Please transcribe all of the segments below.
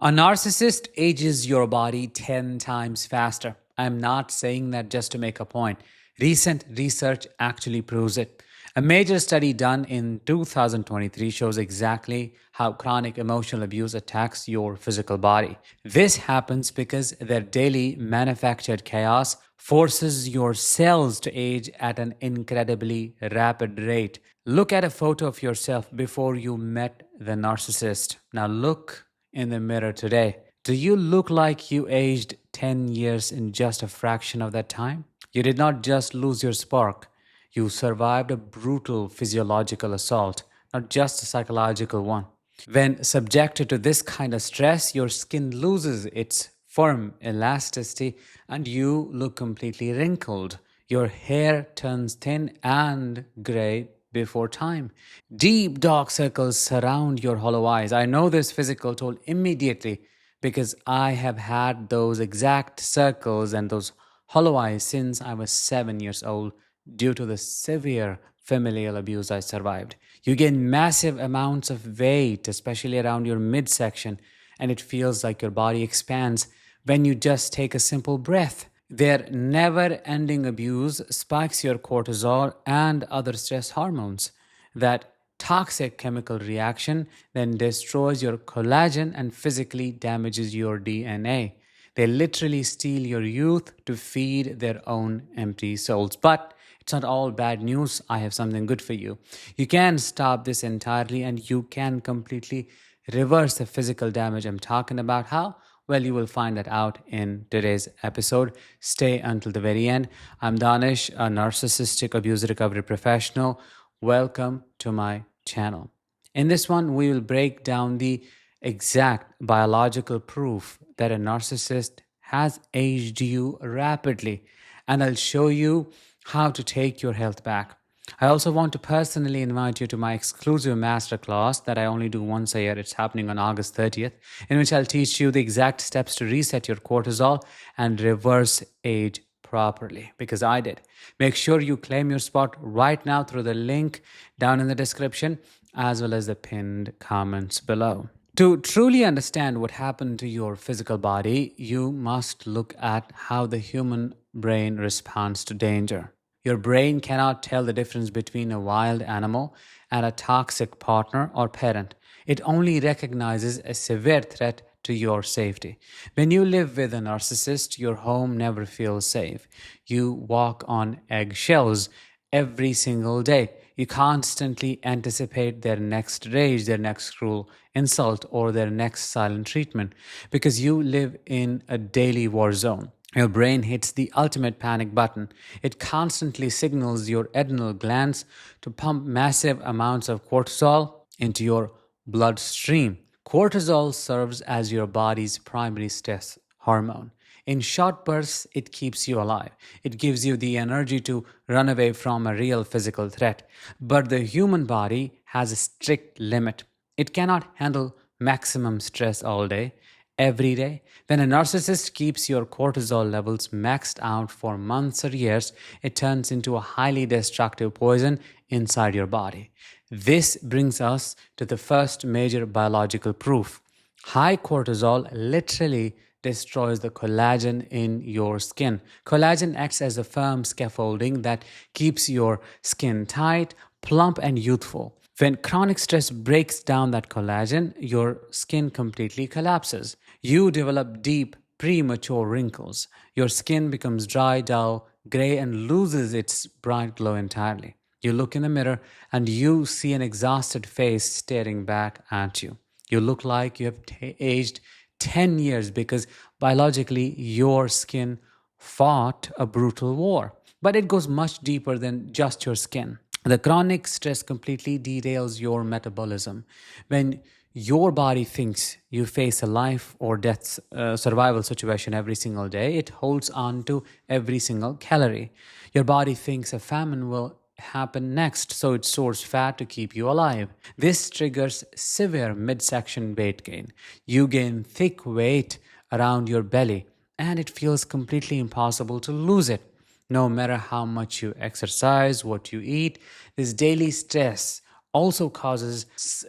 A narcissist ages your body 10 times faster. I'm not saying that just to make a point. Recent research actually proves it. A major study done in 2023 shows exactly how chronic emotional abuse attacks your physical body. This happens because their daily manufactured chaos forces your cells to age at an incredibly rapid rate. Look at a photo of yourself before you met the narcissist. Now look in the mirror today. Do you look like you aged 10 years in just a fraction of that time? You did not just lose your spark, you survived a brutal physiological assault, not just a psychological one. When subjected to this kind of stress, your skin loses its firm elasticity and you look completely wrinkled. Your hair turns thin and gray before time. Deep dark circles surround your hollow eyes. I know this physical toll immediately because I have had those exact circles and those hollow eyes since I was 7 years old due to the severe familial abuse I survived. You gain massive amounts of weight, especially around your midsection, and it feels like your body expands when you just take a simple breath. Their never ending abuse spikes your cortisol and other stress hormones. That toxic chemical reaction then destroys your collagen and physically damages your DNA. They literally steal your youth to feed their own empty souls. But it's not all bad news. I have something good for you. You can stop this entirely and you can completely reverse the physical damage I'm talking about. How? Well, you will find that out in today's episode. Stay until the very end. I'm Danish, a narcissistic abuse recovery professional. Welcome to my channel. In this one, we will break down the exact biological proof that a narcissist has aged you rapidly, and I'll show you how to take your health back. I also want to personally invite you to my exclusive masterclass that I only do once a year. It's happening on August 30th, in which I'll teach you the exact steps to reset your cortisol and reverse age properly, because I did. Make sure you claim your spot right now through the link down in the description, as well as the pinned comments below. To truly understand what happened to your physical body, you must look at how the human brain responds to danger. Your brain cannot tell the difference between a wild animal and a toxic partner or parent. It only recognizes a severe threat to your safety. When you live with a narcissist, your home never feels safe. You walk on eggshells every single day. You constantly anticipate their next rage, their next cruel insult, or their next silent treatment because you live in a daily war zone. Your brain hits the ultimate panic button. It constantly signals your adrenal glands to pump massive amounts of cortisol into your bloodstream. Cortisol serves as your body's primary stress hormone. In short bursts, it keeps you alive. It gives you the energy to run away from a real physical threat. But the human body has a strict limit. It cannot handle maximum stress all day, every day. When a narcissist keeps your cortisol levels maxed out for months or years, it turns into a highly destructive poison inside your body. This brings us to the first major biological proof. High cortisol literally destroys the collagen in your skin. Collagen acts as a firm scaffolding that keeps your skin tight, plump, and youthful. When chronic stress breaks down that collagen, your skin completely collapses. You develop deep, premature wrinkles. Your skin becomes dry, dull, gray, and loses its bright glow entirely. You look in the mirror and you see an exhausted face staring back at you. You look like you have aged 10 years because biologically your skin fought a brutal war. But it goes much deeper than just your skin. The chronic stress completely derails your metabolism. When your body thinks you face a life or death survival situation every single day, it holds on to every single calorie. Your body thinks a famine will happen next, so it stores fat to keep you alive. This triggers severe midsection weight gain. You gain thick weight around your belly, and it feels completely impossible to lose it. No matter how much you exercise, what you eat, this daily stress also causes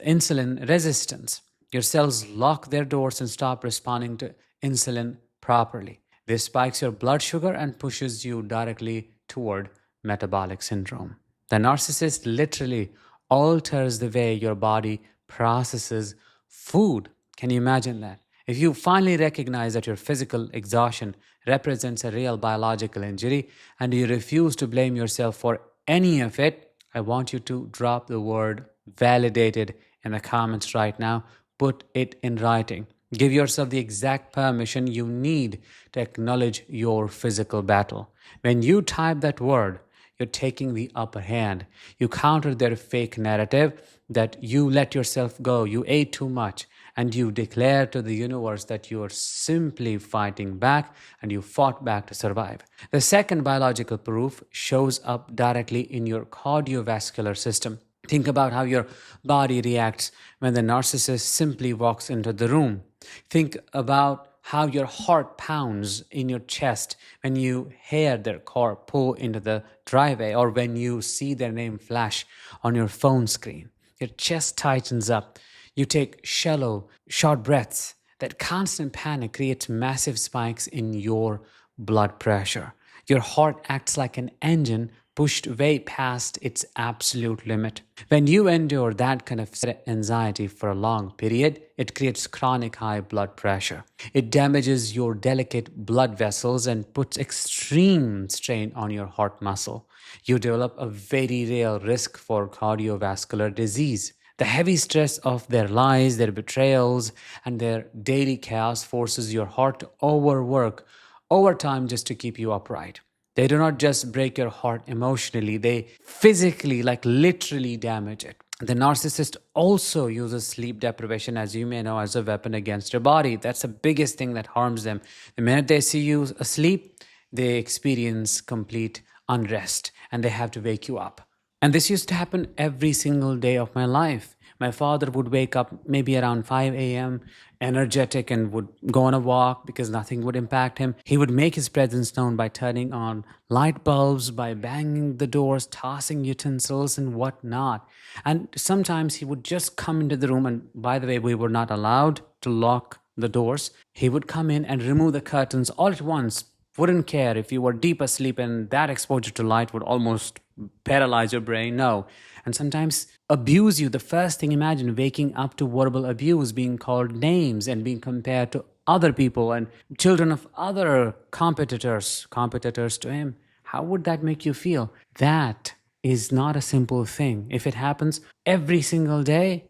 insulin resistance. Your cells lock their doors and stop responding to insulin properly. This spikes your blood sugar and pushes you directly toward metabolic syndrome. The narcissist literally alters the way your body processes food. Can you imagine that? If you finally recognize that your physical exhaustion represents a real biological injury and you refuse to blame yourself for any of it, I want you to drop the word validated in the comments right now. Put it in writing. Give yourself the exact permission you need to acknowledge your physical battle. When you type that word, you're taking the upper hand. You counter their fake narrative that you let yourself go, you ate too much, and you declare to the universe that you are simply fighting back and you fought back to survive. The second biological proof shows up directly in your cardiovascular system. Think about how your body reacts when the narcissist simply walks into the room. Think about how your heart pounds in your chest when you hear their car pull into the driveway or when you see their name flash on your phone screen. Your chest tightens up. You take shallow, short breaths. That constant panic creates massive spikes in your blood pressure. Your heart acts like an engine pushed way past its absolute limit. When you endure that kind of anxiety for a long period, it creates chronic high blood pressure. It damages your delicate blood vessels and puts extreme strain on your heart muscle. You develop a very real risk for cardiovascular disease. The heavy stress of their lies, their betrayals, and their daily chaos forces your heart to overwork overtime just to keep you upright. They do not just break your heart emotionally, they physically, like literally damage it. The narcissist also uses sleep deprivation, as you may know, as a weapon against your body. That's the biggest thing that harms them. The minute they see you asleep, they experience complete unrest and they have to wake you up. And this used to happen every single day of my life. My father would wake up maybe around 5 a.m., energetic, and would go on a walk because nothing would impact him. He would make his presence known by turning on light bulbs, by banging the doors, tossing utensils, and whatnot. And sometimes he would just come into the room, and by the way, we were not allowed to lock the doors. He would come in and remove the curtains all at once. Wouldn't care if you were deep asleep and that exposure to light would almost paralyze your brain. No. And sometimes abuse you. The first thing, imagine waking up to verbal abuse, being called names and being compared to other people and children of other competitors to him. How would that make you feel? That is not a simple thing. If it happens every single day,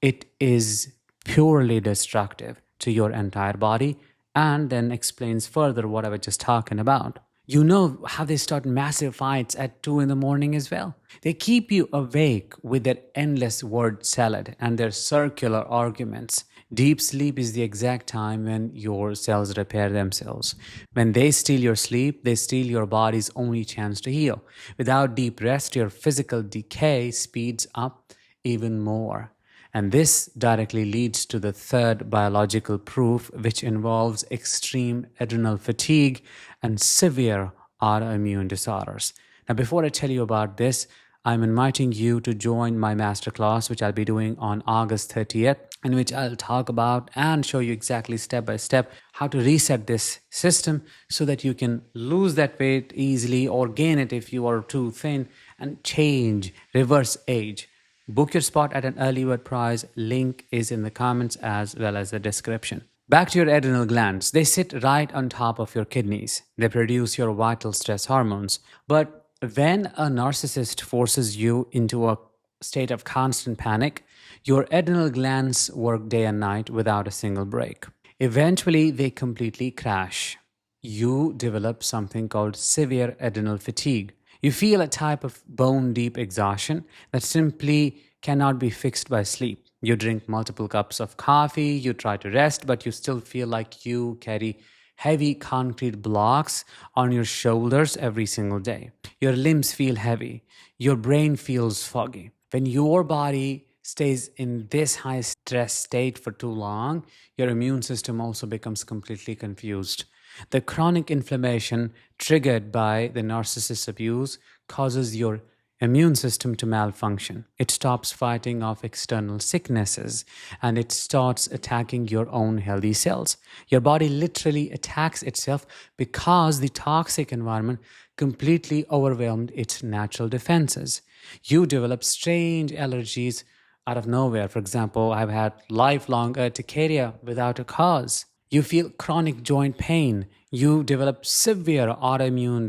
it is purely destructive to your entire body, and then explains further what I was just talking about. You know how they start massive fights at 2 in the morning as well. They keep you awake with their endless word salad and their circular arguments. Deep sleep is the exact time when your cells repair themselves. When they steal your sleep, they steal your body's only chance to heal. Without deep rest, your physical decay speeds up even more. And this directly leads to the third biological proof, which involves extreme adrenal fatigue and severe autoimmune disorders. Now, before I tell you about this, I'm inviting you to join my masterclass, which I'll be doing on August 30th, in which I'll talk about and show you exactly step by step how to reset this system so that you can lose that weight easily or gain it if you are too thin and change, reverse age. Book your spot at an early bird price. Link is in the comments as well as the description. Back to your adrenal glands. They sit right on top of your kidneys. They produce your vital stress hormones. But when a narcissist forces you into a state of constant panic, your adrenal glands work day and night without a single break. Eventually, they completely crash. You develop something called severe adrenal fatigue. You feel a type of bone-deep exhaustion that simply cannot be fixed by sleep. You drink multiple cups of coffee, you try to rest, but you still feel like you carry heavy concrete blocks on your shoulders every single day. Your limbs feel heavy. Your brain feels foggy. When your body stays in this high stress state for too long, your immune system also becomes completely confused. The chronic inflammation triggered by the narcissist's abuse causes your immune system to malfunction. It stops fighting off external sicknesses and it starts attacking your own healthy cells. Your body literally attacks itself because the toxic environment completely overwhelmed its natural defenses. You develop strange allergies out of nowhere. For example, I've had lifelong urticaria without a cause. You feel chronic joint pain. You develop severe autoimmune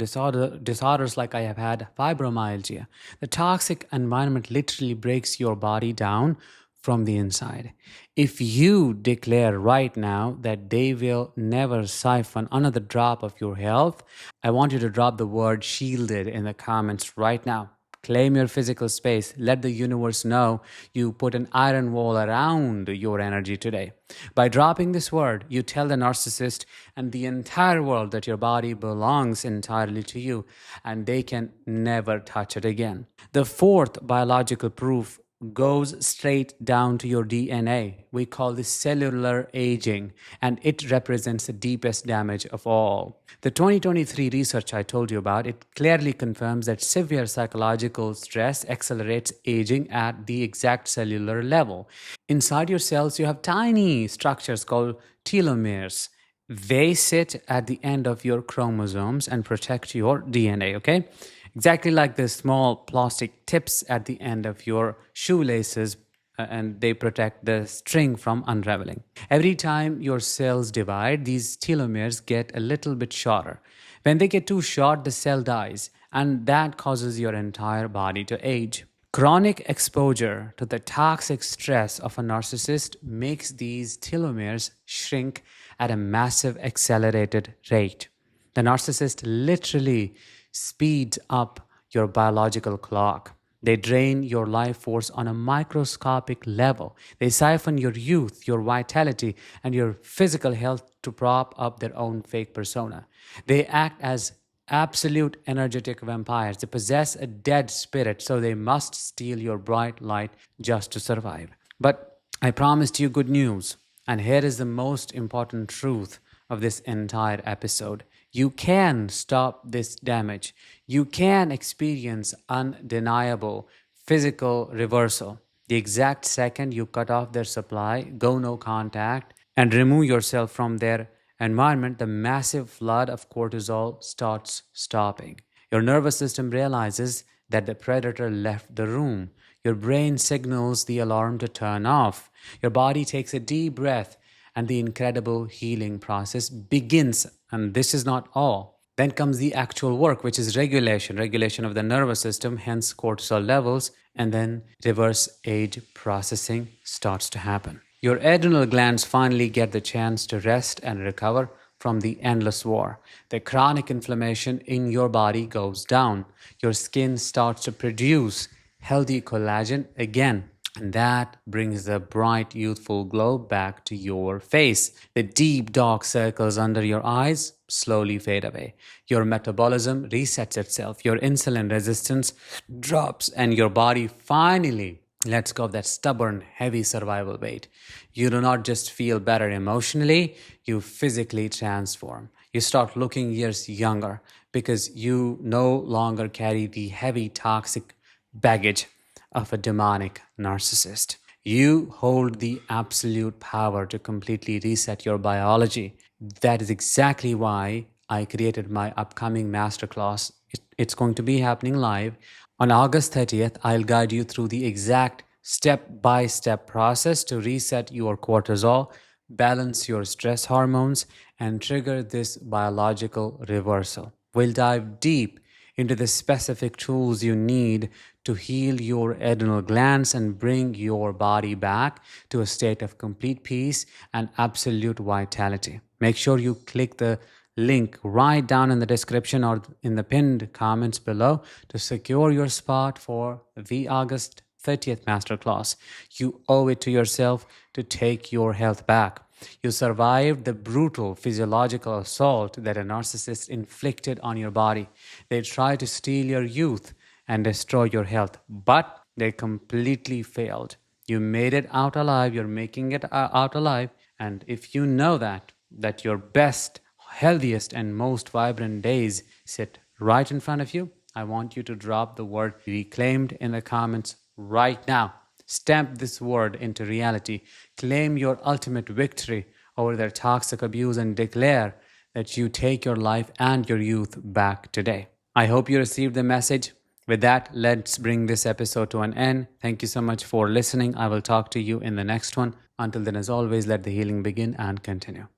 disorders like I have had fibromyalgia. The toxic environment literally breaks your body down from the inside. If you declare right now that they will never siphon another drop of your health, I want you to drop the word shielded in the comments right now. Claim your physical space. Let the universe know you put an iron wall around your energy today. By dropping this word, you tell the narcissist and the entire world that your body belongs entirely to you and they can never touch it again. The fourth biological proof goes straight down to your DNA. We call this cellular aging, and it represents the deepest damage of all. The 2023 research I told you about, it clearly confirms that severe psychological stress accelerates aging at the exact cellular level. Inside your cells, you have tiny structures called telomeres. They sit at the end of your chromosomes and protect your DNA, okay? Exactly like the small plastic tips at the end of your shoelaces, and they protect the string from unraveling. Every time your cells divide, these telomeres get a little bit shorter. When they get too short, the cell dies, and that causes your entire body to age. Chronic exposure to the toxic stress of a narcissist makes these telomeres shrink at a massive accelerated rate. The narcissist literally speeds up your biological clock. They drain your life force on a microscopic level. They siphon your youth, your vitality, and your physical health to prop up their own fake persona. They act as absolute energetic vampires. They possess a dead spirit, so they must steal your bright light just to survive. But I promised you good news, and here is the most important truth of this entire episode. You can stop this damage. You can experience undeniable physical reversal. The exact second you cut off their supply, go no contact, and remove yourself from their environment, the massive flood of cortisol starts stopping. Your nervous system realizes that the predator left the room. Your brain signals the alarm to turn off. Your body takes a deep breath and the incredible healing process begins. And this is not all. Then comes the actual work, which is regulation of the nervous system, hence cortisol levels, and then reverse age processing starts to happen. Your adrenal glands finally get the chance to rest and recover from the endless war. The chronic inflammation in your body goes down. Your skin starts to produce healthy collagen again. And that brings the bright, youthful glow back to your face. The deep, dark circles under your eyes slowly fade away. Your metabolism resets itself. Your insulin resistance drops, and your body finally lets go of that stubborn, heavy survival weight. You do not just feel better emotionally, you physically transform. You start looking years younger because you no longer carry the heavy, toxic baggage of a demonic narcissist. You hold the absolute power to completely reset your biology. That is exactly why I created my upcoming masterclass. It's going to be happening live. On August 30th, I'll guide you through the exact step-by-step process to reset your cortisol, balance your stress hormones, and trigger this biological reversal. We'll dive deep into the specific tools you need to heal your adrenal glands and bring your body back to a state of complete peace and absolute vitality. Make sure you click the link right down in the description or in the pinned comments below to secure your spot for the August 30th masterclass. You owe it to yourself to take your health back. You survived the brutal physiological assault that a narcissist inflicted on your body. They tried to steal your youth and destroy your health, but they completely failed. You made it out alive, you're making it out alive, and if you know that your best, healthiest, and most vibrant days sit right in front of you, I want you to drop the word reclaimed in the comments right now. Stamp this word into reality. Claim your ultimate victory over their toxic abuse and declare that you take your life and your youth back today. I hope you received the message. With that, let's bring this episode to an end. Thank you so much for listening. I will talk to you in the next one. Until then, as always, let the healing begin and continue.